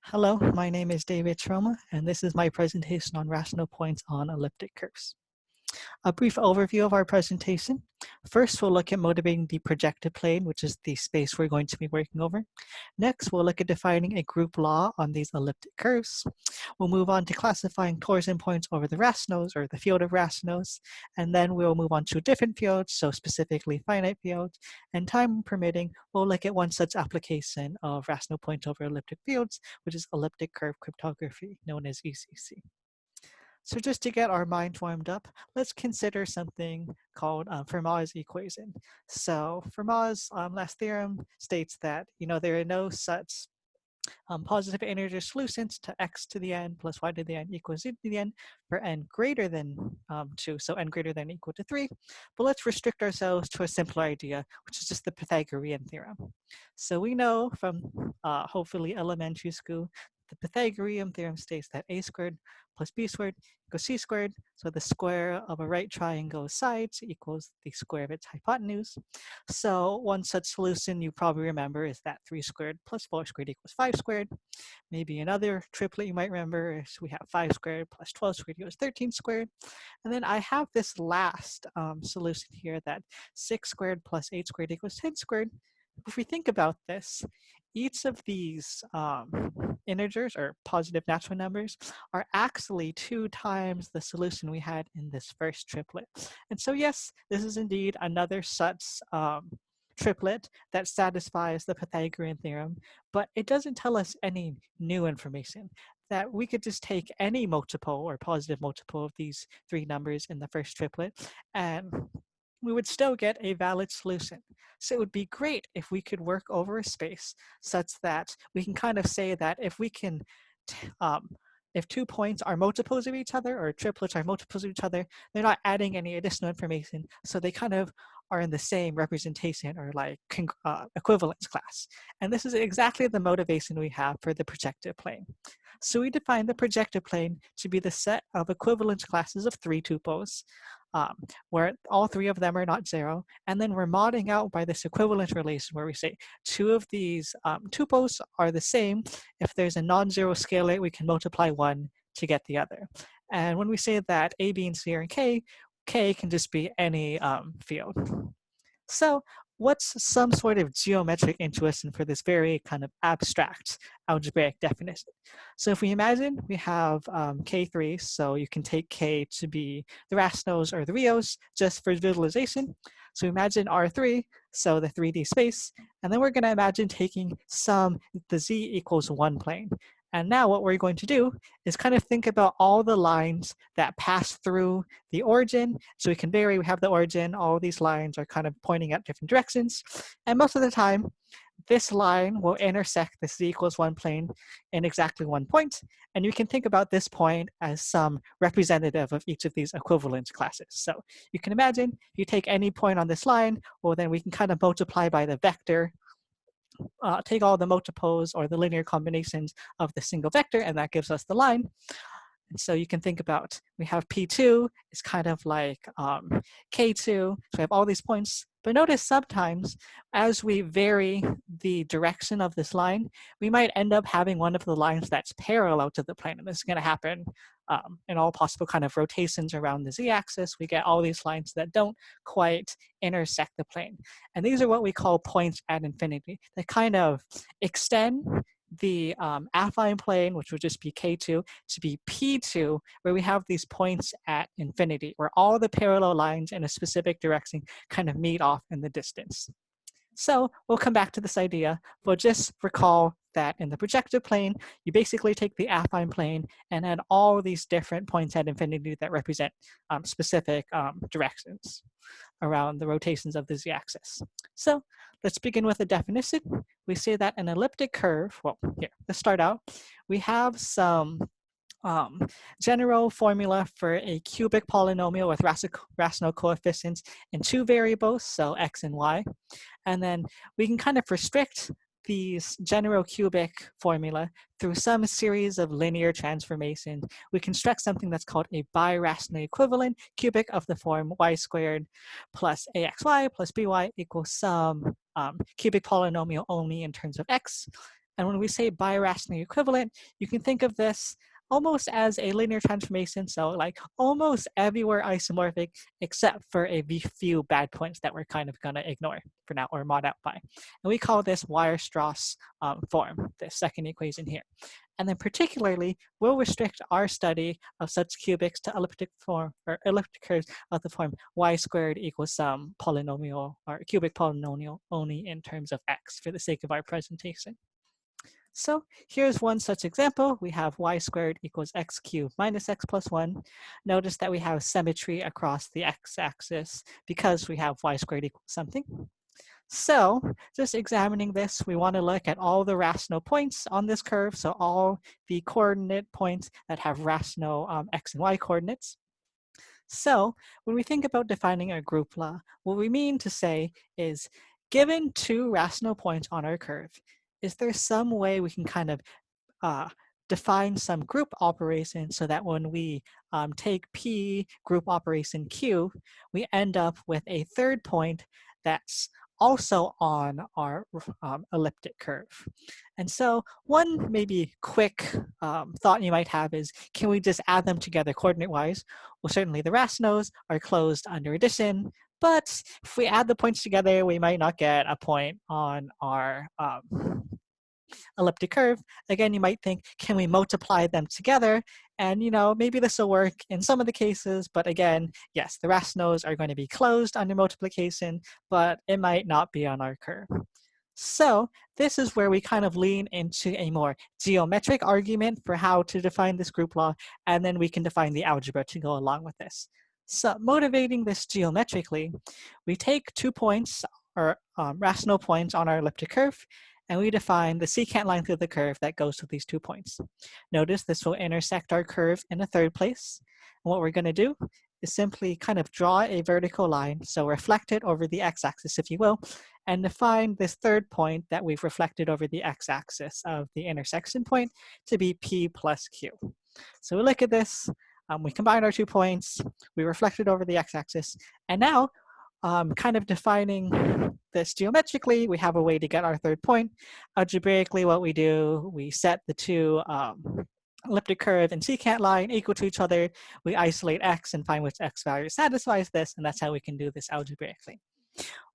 Hello, my name is David Troma, and this is my presentation on rational points on elliptic curves. A brief overview of our presentation. First, we'll look at motivating the projective plane, which is the space we're going to be working over. Next, we'll look at defining a group law on these elliptic curves. We'll move on to classifying torsion points over the rationals, or the field of rationals, and then we'll move on to different fields, so specifically finite fields, and time permitting, we'll look at one such application of rational points over elliptic fields, which is elliptic curve cryptography, known as ECC. So just to get our mind warmed up, let's consider something called Fermat's equation. So Fermat's last theorem states that there are no such positive integer solutions to x to the n plus y to the n equals z to the n for n greater than 2, so n greater than or equal to 3. But let's restrict ourselves to a simpler idea, which is just the Pythagorean theorem. So we know from hopefully elementary school, the Pythagorean theorem states that a squared plus b squared equals c squared. So the square of a right triangle's sides equals the square of its hypotenuse. So one such solution you probably remember is that 3 squared plus 4 squared equals 5 squared. Maybe another triplet you might remember is we have 5 squared plus 12 squared equals 13 squared. And then I have this last solution here that 6 squared plus 8 squared equals 10 squared. If we think about this, each of these integers or positive natural numbers are actually 2 times the solution we had in this first triplet. And so yes, this is indeed another such triplet that satisfies the Pythagorean theorem, but it doesn't tell us any new information. That we could just take any multiple or positive multiple of these 3 numbers in the first triplet and we would still get a valid solution. So it would be great if we could work over a space such that we can kind of say that if we can, if 2 points are multiples of each other or triplets are multiples of each other, they're not adding any additional information. So they kind of are in the same representation or like equivalence class. And this is exactly the motivation we have for the projective plane. So we define the projective plane to be the set of equivalence classes of 3 tuples, where all 3 of them are not 0. And then we're modding out by this equivalence relation where we say 2 of these tuples are the same. If there's a non-zero scalar, we can multiply 1 to get the other. And when we say that A, B, and C are in K, K can just be any field. So what's some sort of geometric intuition for this very kind of abstract algebraic definition? So if we imagine we have K3, so you can take K to be the rationals or the reals just for visualization. So imagine R3, so the 3D space, and then we're going to imagine taking the z equals 1 plane. And now what we're going to do is kind of think about all the lines that pass through the origin. So we can vary, we have the origin, all these lines are kind of pointing at different directions. And most of the time, this line will intersect the z equals 1 plane in exactly 1 point. And you can think about this point as some representative of each of these equivalence classes. So you can imagine if you take any point on this line, well, then we can kind of multiply by the vector, take all the multiples or the linear combinations of the single vector, and that gives us the line. And so you can think about, we have P2 is kind of like K2, so we have all these points. But notice sometimes as we vary the direction of this line, we might end up having one of the lines that's parallel to the plane. And this is going to happen in all possible kind of rotations around the z-axis. We get all these lines that don't quite intersect the plane. And these are what we call points at infinity. They kind of extend the affine plane, which would just be K2, to be P2, where we have these points at infinity, where all the parallel lines in a specific direction kind of meet off in the distance. So we'll come back to this idea. We'll just recall that in the projective plane, you basically take the affine plane and add all these different points at infinity that represent specific directions around the rotations of the z-axis. So let's begin with a definition. We say that an elliptic curve, well, here, let's start out. We have some general formula for a cubic polynomial with rational coefficients in 2 variables, so x and y. And then we can kind of restrict these general cubic formula through some series of linear transformations. We construct something that's called a birational equivalent cubic of the form y squared plus axy plus by equals some cubic polynomial only in terms of x. And when we say birationally equivalent, you can think of this almost as a linear transformation. So like almost everywhere isomorphic except for a few bad points that we're kind of gonna ignore for now or mod out by. And we call this Weierstrass form, the second equation here. And then particularly, we'll restrict our study of such cubics to elliptic form or elliptic curves of the form y squared equals some polynomial or cubic polynomial only in terms of x for the sake of our presentation. So here's one such example. We have y squared equals x cubed minus x plus 1. Notice that we have symmetry across the x-axis because we have y squared equals something. So just examining this, we want to look at all the rational points on this curve. So all the coordinate points that have rational x and y coordinates. So when we think about defining a group law, what we mean to say is, given two rational points on our curve, is there some way we can kind of define some group operation so that when we take P group operation Q, we end up with a third point that's also on our elliptic curve. And so one maybe quick thought you might have is, can we just add them together coordinate-wise? Well, certainly the rationals are closed under addition, but if we add the points together, we might not get a point on our elliptic curve. Again, you might think, can we multiply them together? And maybe this will work in some of the cases, but again, yes, the rationals are going to be closed under multiplication, but it might not be on our curve. So this is where we kind of lean into a more geometric argument for how to define this group law, and then we can define the algebra to go along with this. So motivating this geometrically, we take 2 points, or rational points on our elliptic curve, and we define the secant line through the curve that goes to these 2 points. Notice this will intersect our curve in a third place. And what we're going to do is simply kind of draw a vertical line, so reflect it over the x-axis, if you will, and define this third point that we've reflected over the x-axis of the intersection point to be P plus Q. So we look at this, we combine our 2 points, we reflect it over the x-axis, and now kind of defining this geometrically, we have a way to get our third point. Algebraically, what we do, we set the 2 elliptic curve and secant line equal to each other. We isolate x and find which x value satisfies this, and that's how we can do this algebraically.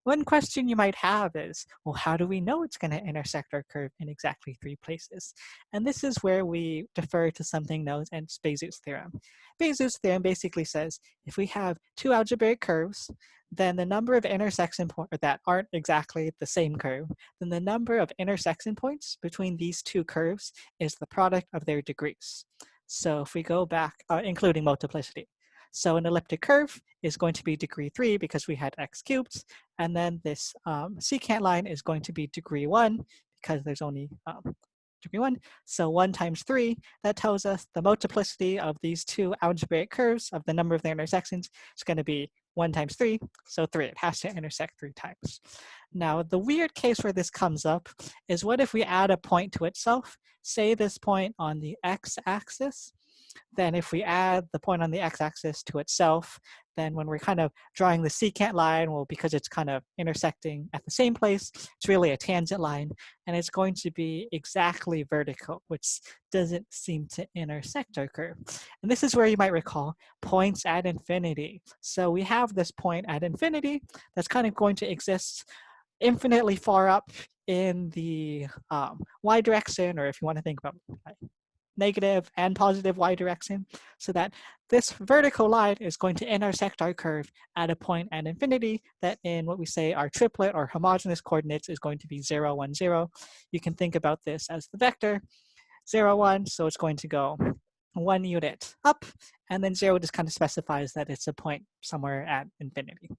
One question you might have is, well, how do we know it's going to intersect our curve in exactly 3 places? And this is where we defer to something known as Bezout's theorem. Bezout's theorem basically says, if we have 2 algebraic curves, then the number of intersection points that aren't exactly the same curve, then the number of intersection points between these 2 curves is the product of their degrees. So if we go back, including multiplicity. So an elliptic curve is going to be degree 3 because we had x cubed, and then this secant line is going to be degree 1 because there's only degree 1. So 1 times 3, that tells us the multiplicity of these 2 algebraic curves of the number of their intersections is going to be 1 times 3, so 3. It has to intersect 3 times. Now, the weird case where this comes up is, what if we add a point to itself? Say this point on the x-axis. Then if we add the point on the x-axis to itself, then when we're kind of drawing the secant line, well, because it's kind of intersecting at the same place, it's really a tangent line, and it's going to be exactly vertical, which doesn't seem to intersect our curve. And this is where you might recall points at infinity. So we have this point at infinity that's kind of going to exist infinitely far up in the y direction, or if you want to think about negative and positive y direction, so that this vertical line is going to intersect our curve at a point at infinity that in what we say our triplet or homogeneous coordinates is going to be 0, 1, 0. You can think about this as the vector 0, 1, so it's going to go 1 unit up, and then 0 just kind of specifies that it's a point somewhere at infinity.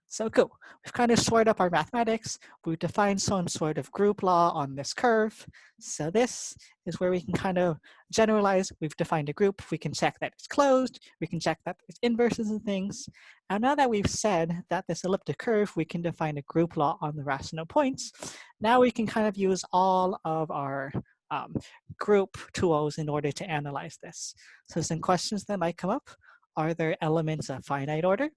So cool, we've kind of sorted up our mathematics. We've defined some sort of group law on this curve. So this is where we can kind of generalize. We've defined a group. We can check that it's closed. We can check that there's inverses and things. And now that we've said that this elliptic curve, we can define a group law on the rational points. Now we can kind of use all of our group tools in order to analyze this. So some questions that might come up Are there elements of finite order?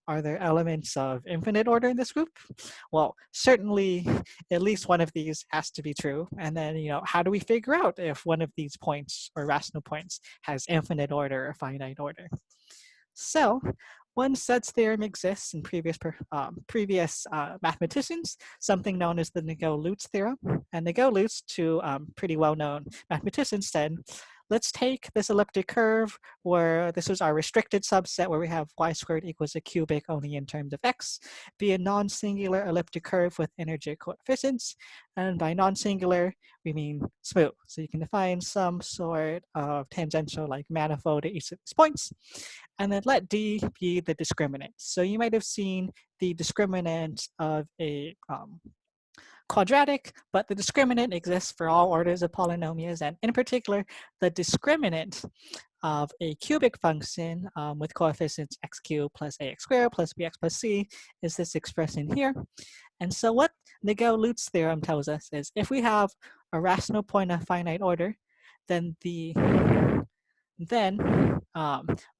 Are there elements of infinite order in this group? Well, certainly at least one of these has to be true. And then, how do we figure out if one of these points or rational points has infinite order or finite order? So one such theorem exists in previous mathematicians, something known as the Nagell-Lutz Theorem. And Nagell-Lutz, two pretty well-known mathematicians, said, let's take this elliptic curve where this is our restricted subset where we have y squared equals a cubic only in terms of x, be a non-singular elliptic curve with integer coefficients. And by non-singular, we mean smooth. So you can define some sort of tangential like manifold at each of these points. And then let D be the discriminant. So you might have seen the discriminant of a quadratic, but the discriminant exists for all orders of polynomials, and in particular, the discriminant of a cubic function with coefficients x cubed plus ax squared plus bx plus c is this expression here. And so what Nagell-Lutz theorem tells us is if we have a rational point of finite order, then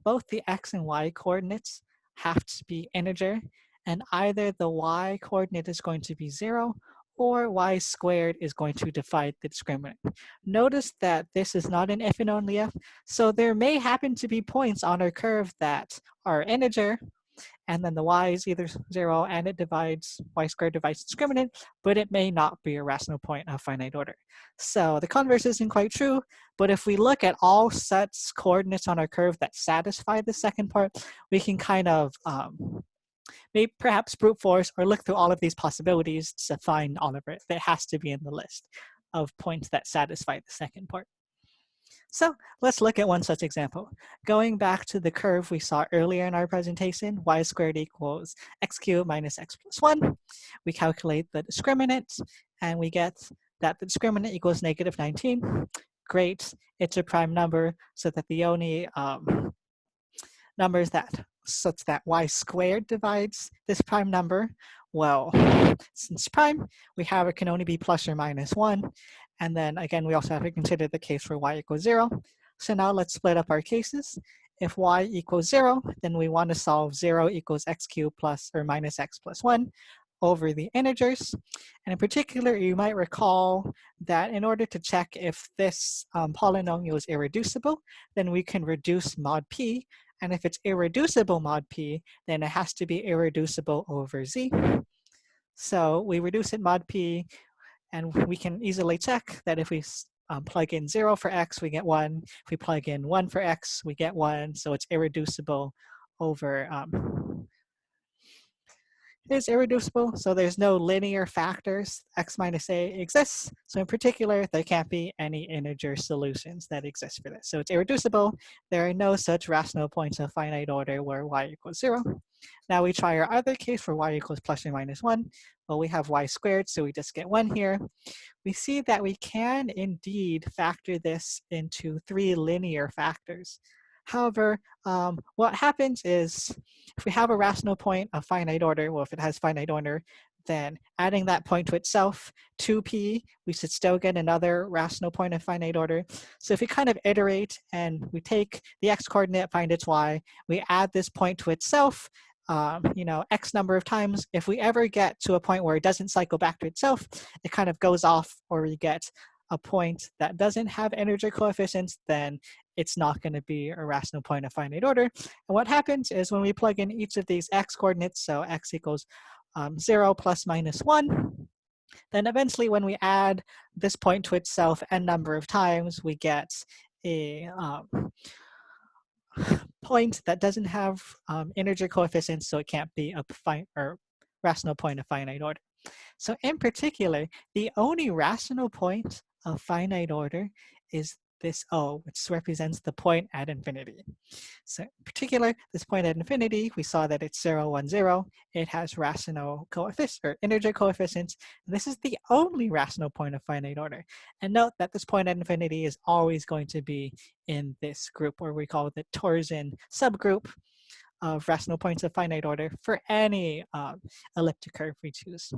both the x and y coordinates have to be integer, and either the y coordinate is going to be 0 or y squared is going to divide the discriminant. Notice that this is not an if and only if, so there may happen to be points on our curve that are integer, and then the y is either 0 and it divides, y squared divides discriminant, but it may not be a rational point of finite order. So the converse isn't quite true, but if we look at all such coordinates on our curve that satisfy the second part, we can kind of maybe perhaps brute force or look through all of these possibilities to find all of it that has to be in the list of points that satisfy the second part. So let's look at one such example. Going back to the curve we saw earlier in our presentation, y squared equals x cubed minus x plus 1. We calculate the discriminant, and we get that the discriminant equals negative 19. Great, it's a prime number, so that the only numbers that such that y squared divides this prime number. Well, since prime, we have it can only be plus or minus 1. And then again, we also have to consider the case where y equals 0. So now let's split up our cases. If y equals 0, then we want to solve 0 equals x cubed plus or minus x plus 1 over the integers. And in particular, you might recall that in order to check if this polynomial is irreducible, then we can reduce mod p. And if it's irreducible mod p, then it has to be irreducible over z. So we reduce it mod p, and we can easily check that if we plug in 0 for x, we get 1. If we plug in 1 for x, we get 1. So it's irreducible over is irreducible, so there's no linear factors. X minus a exists, so in particular, there can't be any integer solutions that exist for this. So it's irreducible. There are no such rational points of finite order where y equals 0. Now we try our other case for y equals plus or minus 1. Well, we have y squared, so we just get 1 here. We see that we can indeed factor this into 3 linear factors. However, what happens is if we have a rational point of finite order, well, if it has finite order, then adding that point to itself, 2p, we should still get another rational point of finite order. So if we kind of iterate and we take the x coordinate, find its y, we add this point to itself, x number of times. If we ever get to a point where it doesn't cycle back to itself, it kind of goes off, or we get a point that doesn't have integer coefficients, then it's not going to be a rational point of finite order. And what happens is when we plug in each of these x coordinates, so x equals 0 plus minus 1, then eventually when we add this point to itself n number of times, we get a point that doesn't have integer coefficients, so it can't be a rational point of finite order. So in particular, the only rational point of finite order is this O, which represents the point at infinity. So in particular, this point at infinity, we saw that it's 0, 1, 0. It has rational coefficients or integer coefficients. And this is the only rational point of finite order. And note that this point at infinity is always going to be in this group, or we call the torsion subgroup of rational points of finite order for any elliptic curve we choose.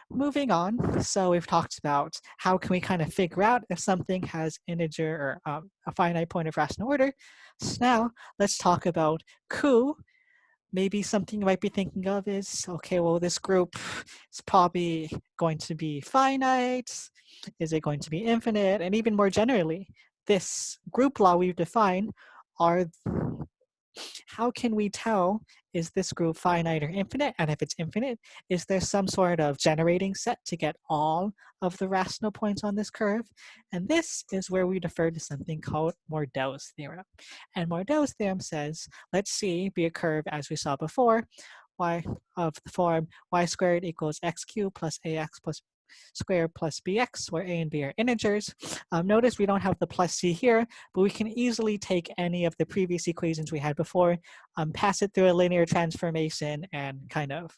moving on, so we've talked about how can we kind of figure out if something has integer or a finite point of rational order. So now let's talk about Q. Maybe something you might be thinking of is, okay, well, this group is probably going to be finite. Is it going to be infinite? And even more generally, this group law we've defined are, how can we tell, is this group finite or infinite? And if it's infinite, is there some sort of generating set to get all of the rational points on this curve? And this is where we defer to something called Nagell-Lutz Theorem. And Nagell-Lutz Theorem says, let's C be a curve as we saw before, y of the form y squared equals x cubed plus ax plus squared plus bx, where a and b are integers. Notice we don't have the plus c here, but we can easily take any of the previous equations we had before, pass it through a linear transformation, and kind of,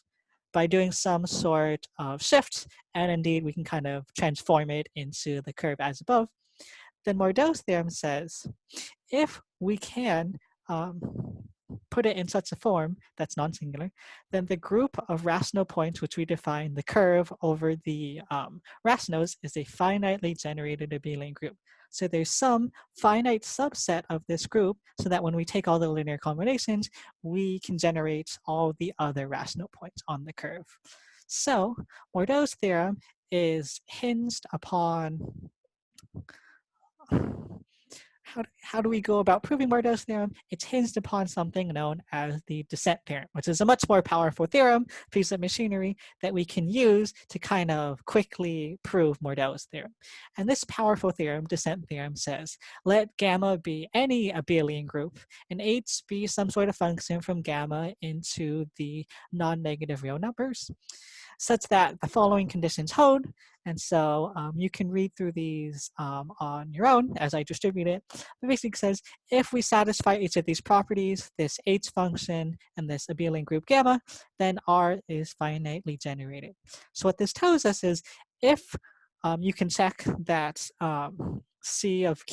by doing some sort of shift, and indeed we can kind of transform it into the curve as above. Then Nagell-Lutz theorem says, if we can put it in such a form that's non-singular, then the group of rational points which we define the curve over the rationals is a finitely generated abelian group. So there's some finite subset of this group so that when we take all the linear combinations, we can generate all the other rational points on the curve. So Nagell-Lutz theorem is hinged upon, how do we go about proving Nagell-Lutz theorem? It's hinged upon something known as the descent theorem, which is a much more powerful theorem, piece of machinery that we can use to kind of quickly prove Nagell-Lutz theorem. And this powerful theorem, descent theorem, says, let gamma be any abelian group and h be some sort of function from gamma into the non-negative real numbers, such that the following conditions hold. And so you can read through these on your own as I distribute it. It basically says, if we satisfy each of these properties, this h function and this abelian group gamma, then R is finitely generated. So what this tells us is, if you can check that C over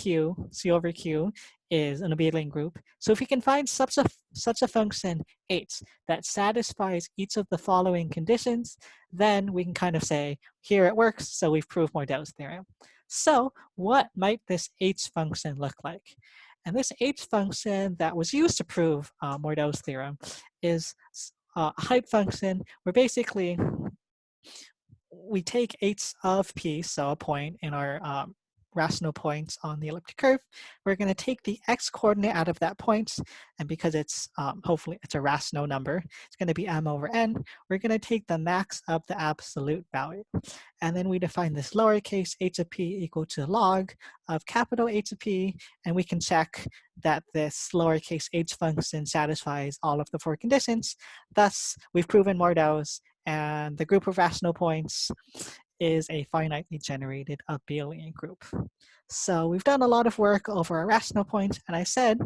Q is an abelian group. So if we can find such a function h that satisfies each of the following conditions, then we can kind of say, here it works, so we've proved Nagell-Lutz theorem. So what might this h function look like? And this h function that was used to prove Nagell-Lutz theorem is a height function where basically we take h of p, so a point in our rational points on the elliptic curve. We're going to take the x coordinate out of that point, and because it's hopefully it's a rational number, it's going to be m over n. We're going to take the max of the absolute value, and then we define this lowercase h of p equal to log of capital H of p, and we can check that this lowercase h function satisfies all of the four conditions. Thus, we've proven Nagell-Lutz, and the group of rational points is a finitely generated abelian group. So we've done a lot of work over our rational points, and I said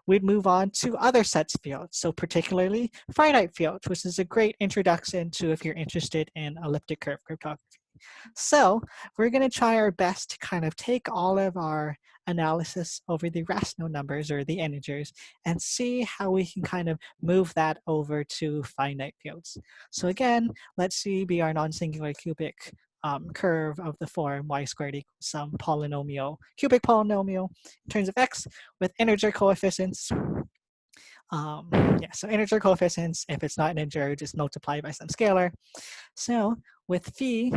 we'd move on to other sets fields, so particularly finite fields, which is a great introduction to if you're interested in elliptic curve cryptography. So we're going to try our best to kind of take all of our analysis over the rational numbers or the integers and see how we can kind of move that over to finite fields. So again, let's see be our non-singular cubic curve of the form y squared equals some polynomial, cubic polynomial in terms of x with integer coefficients. So integer coefficients, if it's not an integer, just multiply by some scalar. So with phi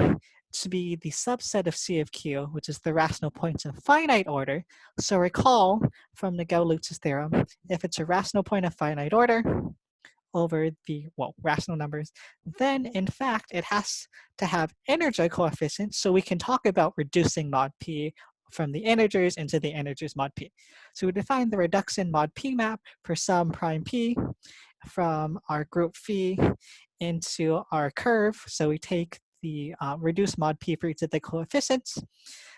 to be the subset of C of Q, which is the rational points of finite order. So recall from Nagell-Lutz theorem, if it's a rational point of finite order over the rational numbers, then in fact it has to have integer coefficients. So we can talk about reducing mod p from the integers into the integers mod p. So we define the reduction mod p map for some prime p from our group phi into our curve. So we take the reduced mod p for each of the coefficients.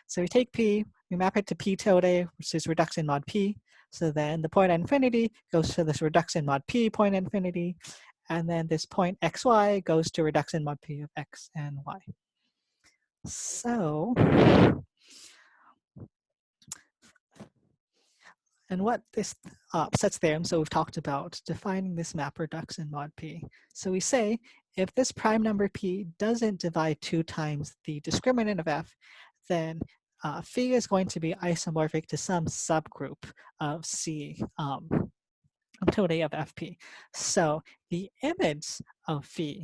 So we take p, we map it to p tilde, which is reduction mod p. So then the point at infinity goes to this reduction mod p point at infinity. And then this point xy goes to reduction mod p of x and y. So, and what this sets theorem, so we've talked about defining this map reduction mod p. So we say if this prime number p doesn't divide 2 times the discriminant of f, then phi is going to be isomorphic to some subgroup of C utility of FP. So the image of phi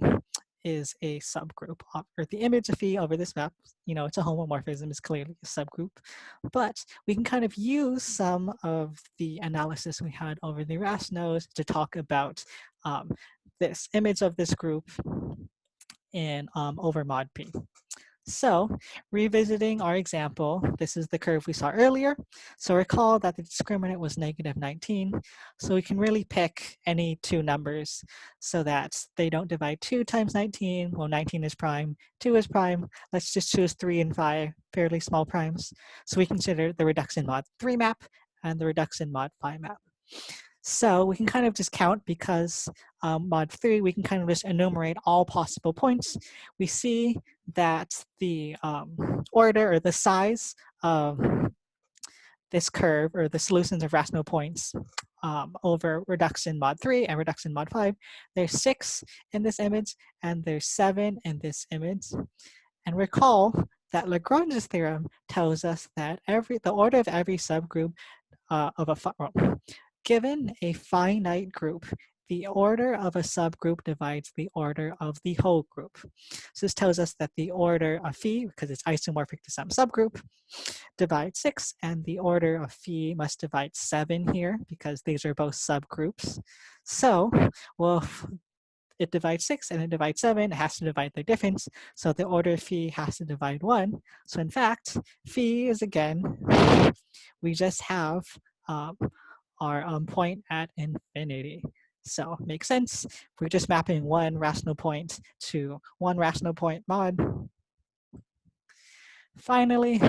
is a subgroup, or the image of phi over this map, it's a homomorphism, is clearly a subgroup, but we can kind of use some of the analysis we had over the ratios to talk about this image of this group in over mod p. So revisiting our example, this is the curve we saw earlier. So recall that the discriminant was -19. So we can really pick any two numbers so that they don't divide 2 times 19. Well, 19 is prime, 2 is prime. Let's just choose 3 and 5, fairly small primes. So we consider the reduction mod 3 map and the reduction mod 5 map. So we can kind of just count because mod 3, we can kind of just enumerate all possible points. We see that the order or the size of this curve or the solutions of rational points over reduction mod 3 and reduction mod 5, there's 6 in this image and there's 7 in this image. And recall that Lagrange's theorem tells us that the order of every subgroup of a given a finite group, the order of a subgroup divides the order of the whole group. So this tells us that the order of phi, because it's isomorphic to some subgroup, divides 6, and the order of phi must divide 7 here because these are both subgroups. So, well, if it divides 6 and it divides 7, it has to divide the difference. So the order of phi has to divide 1. So in fact, phi is again, we just have our point at infinity. So makes sense. If we're just mapping one rational point to one rational point mod. Finally,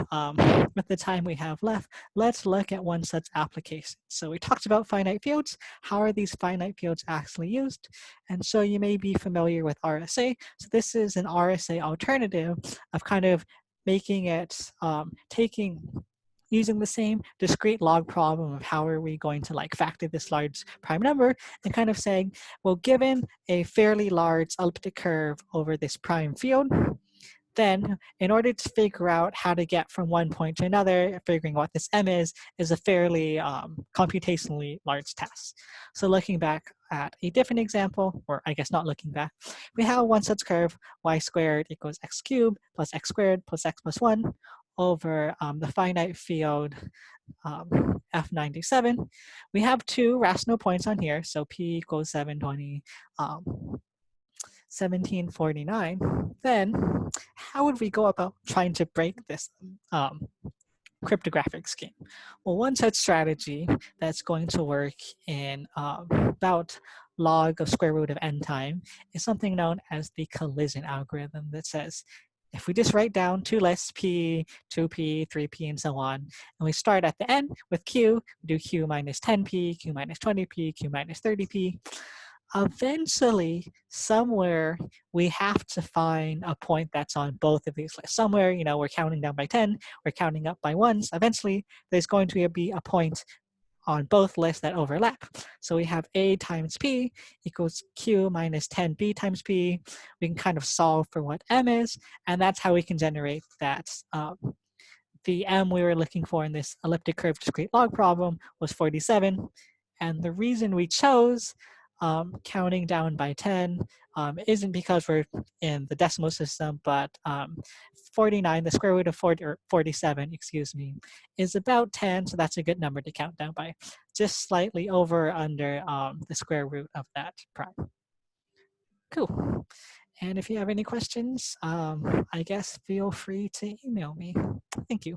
with the time we have left, let's look at one such application. So we talked about finite fields. How are these finite fields actually used? And so you may be familiar with RSA. So this is an RSA alternative of kind of making it, using the same discrete log problem of how are we going to factor this large prime number and kind of saying, well, given a fairly large elliptic curve over this prime field, then in order to figure out how to get from one point to another, figuring what this m is a fairly computationally large task. So looking back at a different example, or I guess not looking back, we have one such curve, y² equals x cubed plus x² plus x plus 1 over the finite field F97. We have two rational points on here, so p equals 720, 1749. Then how would we go about trying to break this cryptographic scheme? Well, one such strategy that's going to work in about log of square root of n time is something known as the collision algorithm that says, if we just write down two lists, p, 2p, 3p, and so on, and we start at the end with q, we do q minus 10p, q minus 20p, q minus 30p, eventually, somewhere, we have to find a point that's on both of these lists. Somewhere, we're counting down by 10, we're counting up by 1s. Eventually, there's going to be a point on both lists that overlap. So we have a times p equals q minus 10b times p. We can kind of solve for what m is, and that's how we can generate that. The m we were looking for in this elliptic curve discrete log problem was 47. And the reason we chose counting down by 10 isn't because we're in the decimal system, but 49, the square root of 40, or 47, excuse me, is about 10, so that's a good number to count down by. Just slightly over or under the square root of that prime. Cool. And if you have any questions, I guess feel free to email me. Thank you.